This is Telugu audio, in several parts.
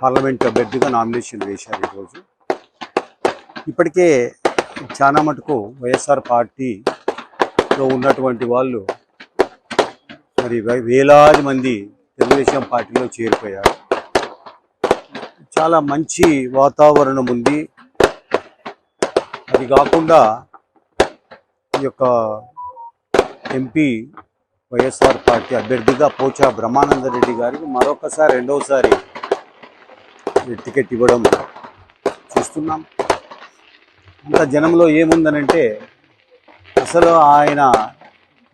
పార్లమెంట్ అభ్యర్థిగా నామినేషన్ వేశారు ఈరోజు. ఇప్పటికే చాలా మటుకు వైఎస్ఆర్ పార్టీలో ఉన్నటువంటి వాళ్ళు మరి వేలాది మంది తెలుగుదేశం పార్టీలో చేరిపోయారు. చాలా మంచి వాతావరణం ఉంది. అది కాకుండా ఈ యొక్క ఎంపీ వైఎస్ఆర్ పార్టీ అభ్యర్థిగా పోచా బ్రహ్మానందరెడ్డి గారికి మరొకసారి రెండవసారి టికెట్ ఇవ్వడం చూస్తున్నాం. అంత జనంలో ఏముందనంటే అసలు ఆయన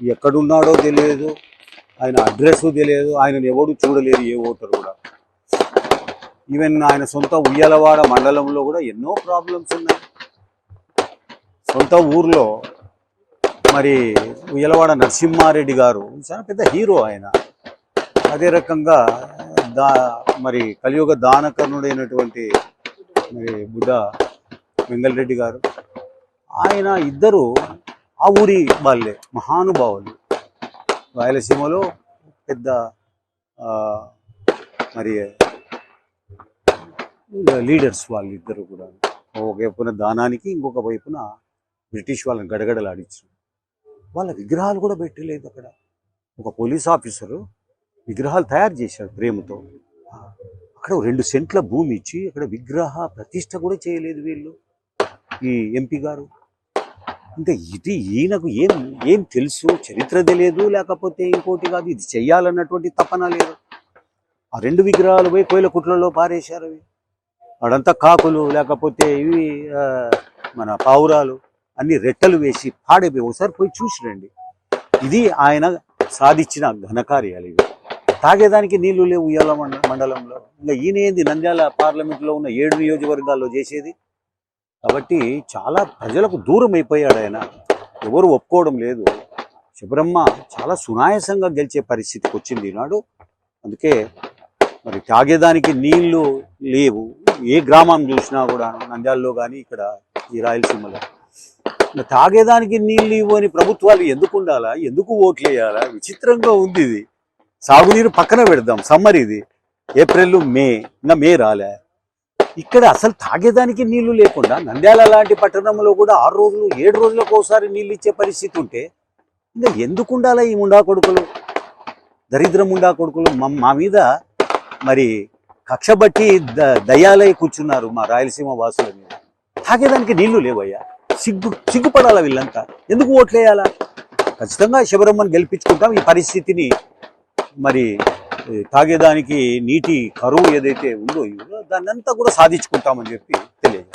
ఎక్కడున్నాడో తెలియదు, ఆయన అడ్రస్ తెలియదు, ఆయనను ఎవడు చూడలేరు ఏ ఓటరు కూడా. ఈవెన్ ఆయన సొంత ఉయ్యాలవాడ మండలంలో కూడా ఎన్నో ప్రాబ్లమ్స్ ఉన్నాయి. సొంత ఊర్లో మరి ఉయ్యాలవాడ నరసింహారెడ్డి గారు చాలా పెద్ద హీరో ఆయన. అదే రకంగా మరి కలియుగ దానకర్ణుడైనటువంటి మరి బుడ్డ వెంగళరెడ్డి గారు, ఆయన ఇద్దరు ఆ ఊరి వాళ్ళే, మహానుభావులు. రాయలసీమలో పెద్ద మరి లీడర్స్ వాళ్ళు ఇద్దరు కూడా. ఒక వైపున దానానికి, ఇంకొక వైపున బ్రిటిష్ వాళ్ళని గడగడలాడించారు. వాళ్ళ విగ్రహాలు కూడా పెట్టలేదు అక్కడ. ఒక పోలీస్ ఆఫీసరు విగ్రహాలు తయారు చేశాడు ప్రేమతో. అక్కడ 2 సెంట్ల భూమి ఇచ్చి అక్కడ విగ్రహ ప్రతిష్ట కూడా చేయలేదు వీళ్ళు, ఈ ఎంపీ గారు. అంటే ఇది ఈయనకు ఏం తెలుసు, చరిత్ర తెలియదు, లేకపోతే ఇంకోటి కాదు, ఇది చెయ్యాలన్నటువంటి తపన లేదు. ఆ 2 విగ్రహాలు పోయి కోయిల కుట్లలో పారేశారు. అవి అడంతా కాకులు, లేకపోతే ఇవి మన పావురాలు అన్ని రెట్టలు వేసి పాడైపోయి. ఒకసారి పోయి చూసి రండి. ఇది ఆయన సాధించిన ఘనకార్యాలు ఇవి. తాగేదానికి నీళ్లు లేవు ఉయ్యాల మండలంలో. ఇంకా ఈయన ఏంది నంద్యాల పార్లమెంట్లో ఉన్న 7 నియోజకవర్గాల్లో చేసేది. కాబట్టి చాలా ప్రజలకు దూరం అయిపోయాడు ఆయన. ఎవరు ఒప్పుకోవడం లేదు. శబరమ్మ చాలా సునాయాసంగా గెలిచే పరిస్థితికి వచ్చింది ఈనాడు. అందుకే మరి తాగేదానికి నీళ్లు లేవు. ఏ గ్రామం చూసినా కూడా నంద్యాలలో కానీ ఇక్కడ ఈ రాయలసీమలో తాగేదానికి నీళ్ళు ఇవ్వని ప్రభుత్వాలు ఎందుకు ఉండాలా, ఎందుకు ఓట్లు వేయాలా? విచిత్రంగా ఉంది ఇది. సాగునీరు పక్కన పెడదాం, సమ్మర్ ఇది, ఏప్రిల్ మే, ఇంకా మే రాలే. ఇక్కడ అసలు తాగేదానికి నీళ్లు లేకుండా నంద్యాల లాంటి పట్టణంలో కూడా 6 రోజులు 7 రోజులకు ఒకసారి నీళ్ళు ఇచ్చే పరిస్థితి ఉంటే ఇంకా ఎందుకు ఉండాలా ఈ ముండా కొడుకులు, దరిద్ర ముండా కొడుకులు మా మీద మరి కక్ష బట్టి దయ్యాలై కూర్చున్నారు మా రాయలసీమ వాసుల మీద. తాగేదానికి నీళ్లు లేవయ్యా, సిగ్గుపడాలా వీళ్ళంతా. ఎందుకు ఓట్లేయాలా? ఖచ్చితంగా శబరమ్మని గెలిపించుకుంటాం. ఈ పరిస్థితిని మరి తాగేదానికి నీటి కరువు ఏదైతే ఉందో దాన్ని అంతా కూడా సాధించుకుంటామని చెప్పి తెలియదు.